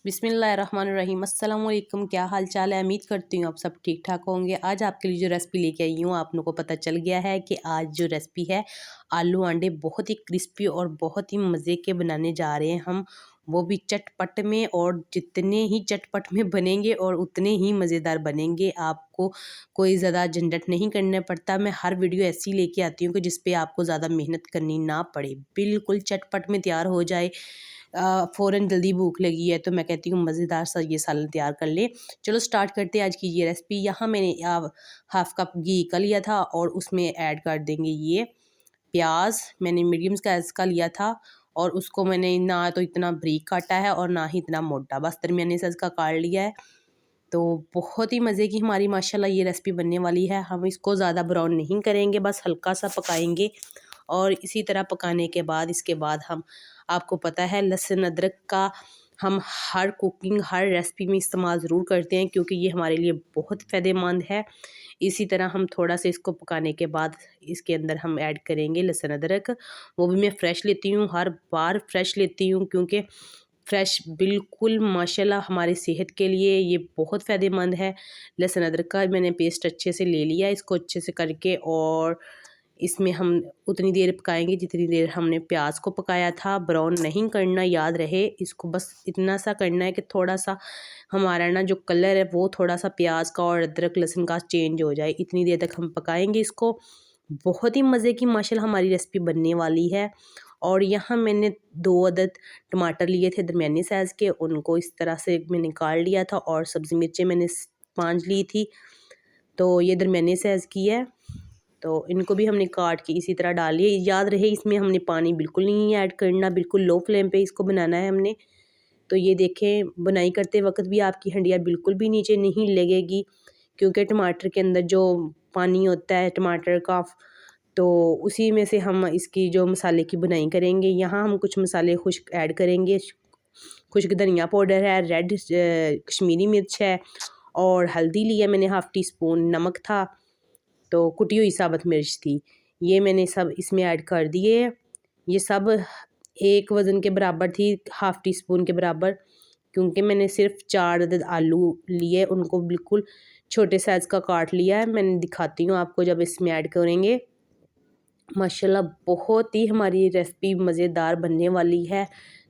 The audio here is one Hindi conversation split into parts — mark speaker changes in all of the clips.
Speaker 1: बिस्मिल्लाहिर्रहमानिर्रहीम। अस्सलाम वालेकुम। क्या हाल चाल है? उम्मीद करती हूँ आप सब ठीक ठाक होंगे। आज आपके लिए जो रेसिपी लेके आई हूँ, आप लोगों को पता चल गया है कि आज जो रेसिपी है आलू अंडे बहुत ही क्रिस्पी और बहुत ही मज़े के बनाने जा रहे हैं हम, वो भी चटपट में। और जितने ही चटपट में बनेंगे और उतने ही मज़ेदार बनेंगे। आपको कोई ज़्यादा झंझट नहीं करना पड़ता। मैं हर वीडियो ऐसी लेके आती हूँ कि जिस पे आपको ज़्यादा मेहनत करनी ना पड़े, बिल्कुल चटपट में तैयार हो जाए। फ़ौरन जल्दी भूख लगी है तो मैं कहती हूँ मज़ेदार सा ये सालन तैयार कर लें। चलो स्टार्ट करते हैं आज की ये रेसिपी। यहाँ मैंने हाफ़ कप घी का लिया था और उसमें ऐड कर देंगे ये प्याज। मैंने मीडियम साइज़ का लिया था और उसको मैंने ना तो इतना बारीक काटा है और ना ही इतना मोटा, बस दरमियाने साइज़ का काट लिया है। तो बहुत ही मज़े की हमारी माशाल्लाह ये रेसिपी बनने वाली है। हम इसको ज़्यादा ब्राउन नहीं करेंगे, बस हल्का सा पकाएंगे। और इसी तरह पकाने के बाद इसके बाद हम, आपको पता है लहसुन अदरक का हम हर कुकिंग हर रेसिपी में इस्तेमाल ज़रूर करते हैं क्योंकि ये हमारे लिए बहुत फ़ायदेमंद है। इसी तरह हम थोड़ा सा इसको पकाने के बाद इसके अंदर हम ऐड करेंगे लहसुन अदरक। वो भी मैं फ़्रेश लेती हूँ, हर बार फ़्रेश लेती हूँ क्योंकि फ़्रेश बिल्कुल माशाल्लाह हमारी सेहत के लिए ये बहुत फ़ायदेमंद है। लहसुन अदरक का मैंने पेस्ट अच्छे से ले लिया, इसको अच्छे से करके, और इसमें हम उतनी देर पकाएंगे जितनी देर हमने प्याज को पकाया था। ब्राउन नहीं करना, याद रहे। इसको बस इतना सा करना है कि थोड़ा सा हमारा ना जो कलर है वो थोड़ा सा प्याज का और अदरक लहसुन का चेंज हो जाए, इतनी देर तक हम पकाएंगे इसको। बहुत ही मज़े की माशाल्लाह हमारी रेसिपी बनने वाली है। और यहाँ मैंने 2 अदद टमाटर लिए थे दरमियाने साइज़ के, उनको इस तरह से मैंने काट लिया था। और सब्ज़ी मिर्चें मैंने 5 ली थी, तो ये दरमियाने साइज़ की है। तो इनको भी हमने काट के इसी तरह डाल लिए। याद रहे इसमें हमने पानी बिल्कुल नहीं ऐड करना, बिल्कुल लो फ्लेम पे इसको बनाना है हमने। तो ये देखें, बुनाई करते वक्त भी आपकी हंडिया बिल्कुल भी नीचे नहीं लगेगी क्योंकि टमाटर के अंदर जो पानी होता है टमाटर का, तो उसी में से हम इसकी जो मसाले की बुनाई करेंगे। यहाँ हम कुछ मसाले खुश्क ऐड करेंगे। खुश्क धनिया पाउडर है, रेड कश्मीरी मिर्च है, और हल्दी लिया मैंने, हाफ़ टी स्पून नमक था, तो कुटी हुई साबुत मिर्च थी। ये मैंने सब इसमें ऐड कर दिए। ये सब एक वज़न के बराबर थी, हाफ़ टी स्पून के बराबर, क्योंकि मैंने सिर्फ 4 अदद आलू लिए, उनको बिल्कुल छोटे साइज़ का काट लिया है। मैंने दिखाती हूँ आपको जब इसमें ऐड करेंगे। माशाल्लाह बहुत ही हमारी रेसिपी मज़ेदार बनने वाली है,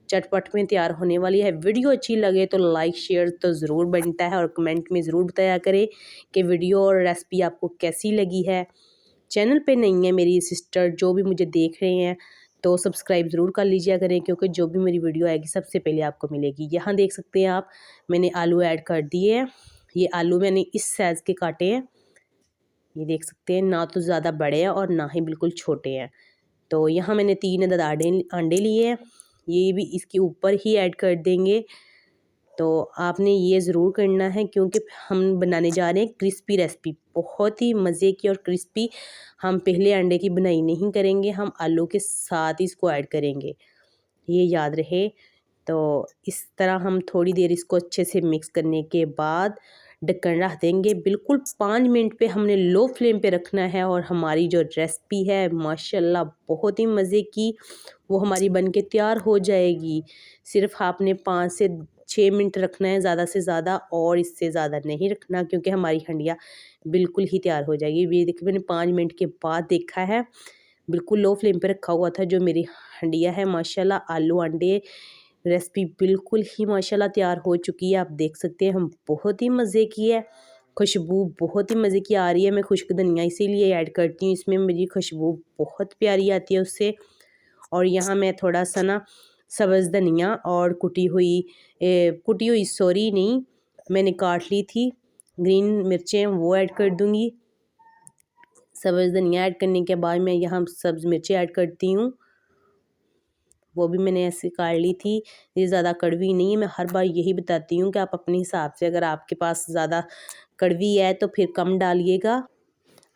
Speaker 1: चटपट में तैयार होने वाली है। वीडियो अच्छी लगे तो लाइक शेयर तो ज़रूर बनता है और कमेंट में ज़रूर बताया करें कि वीडियो और रेसिपी आपको कैसी लगी है। चैनल पे नहीं है मेरी सिस्टर जो भी मुझे देख रहे हैं तो सब्सक्राइब ज़रूर कर लीजिए करें, क्योंकि जो भी मेरी वीडियो आएगी सबसे पहले आपको मिलेगी। यहाँ देख सकते हैं आप, मैंने आलू ऐड कर दिए हैं। ये आलू मैंने इस साइज़ के काटे हैं, ये देख सकते हैं, ना तो ज़्यादा बड़े हैं और ना ही बिल्कुल छोटे हैं। तो यहाँ मैंने 3 अदद अंडे लिए हैं, ये भी इसके ऊपर ही ऐड कर देंगे। तो आपने ये ज़रूर करना है क्योंकि हम बनाने जा रहे हैं क्रिस्पी रेसिपी, बहुत ही मज़े की और क्रिस्पी। हम पहले अंडे की बुनाई नहीं करेंगे, हम आलू के साथ ही इसको ऐड करेंगे, ये याद रहे। तो इस तरह हम थोड़ी देर इसको अच्छे से मिक्स करने के बाद ढक्कन रख देंगे। बिल्कुल 5 मिनट पे हमने लो फ्लेम पे रखना है और हमारी जो रेसिपी है माशाल्लाह बहुत ही मज़े की वो हमारी बन के तैयार हो जाएगी। सिर्फ आपने 5 से 6 मिनट रखना है ज़्यादा से ज़्यादा, और इससे ज़्यादा नहीं रखना क्योंकि हमारी हंडिया बिल्कुल ही तैयार हो जाएगी। ये देखिए मैंने 5 मिनट के बाद देखा है, बिल्कुल लो फ्लेम पे रखा हुआ था जो मेरी हंडिया है। माशाल्लाह आलू अंडे रेसिपी बिल्कुल ही माशाल्लाह तैयार हो चुकी है। आप देख सकते हैं हम बहुत ही मज़े की है, खुशबू बहुत ही मज़े की आ रही है। मैं खुश्क धनिया इसीलिए ऐड करती हूँ, इसमें मेरी खुशबू बहुत प्यारी आती है उससे। और यहाँ मैं थोड़ा सा ना सब्ज़ धनिया और कुटी हुई सॉरी नहीं, मैंने काट ली थी ग्रीन मिर्चें, वो ऐड कर दूँगी। सब्ज़ धनिया ऐड करने के बाद मैं यहाँ सब्ज़ मिर्चें ऐड करती हूँ, वो भी मैंने ऐसे काट ली थी। ये ज़्यादा कड़वी नहीं है, मैं हर बार यही बताती हूँ कि आप अपने हिसाब से, अगर आपके पास ज़्यादा कड़वी है तो फिर कम डालिएगा।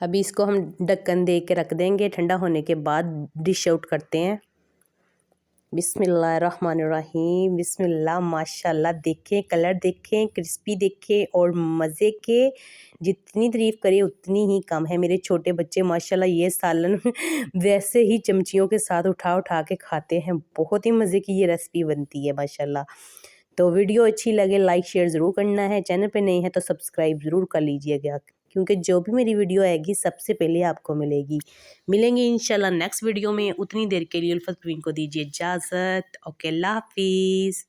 Speaker 1: अभी इसको हम ढक्कन दे के रख देंगे, ठंडा होने के बाद डिश आउट करते हैं। बिस्मिल्लाहिर्रहमानिर्रहीम, बिस्मिल्लाह। माशाल्लाह देखें, कलर देखें, क्रिस्पी देखें और मज़े के। जितनी तारीफ़ करें उतनी ही कम है। मेरे छोटे बच्चे माशाल्लाह ये सालन वैसे ही चमचियों के साथ उठा उठा के खाते हैं। बहुत ही मज़े की ये रेसिपी बनती है माशाल्लाह। तो वीडियो अच्छी लगे लाइक शेयर ज़रूर करना है, चैनल पे नए हैं तो सब्सक्राइब ज़रूर कर लीजिएगा, क्योंकि जो भी मेरी वीडियो आएगी सबसे पहले आपको मिलेगी। मिलेंगे इंशाल्लाह नेक्स्ट वीडियो में, उतनी देर के लिए उल्फत प्रवीण को दीजिए इजाज़त। ओके, अल्लाह हाफिज़।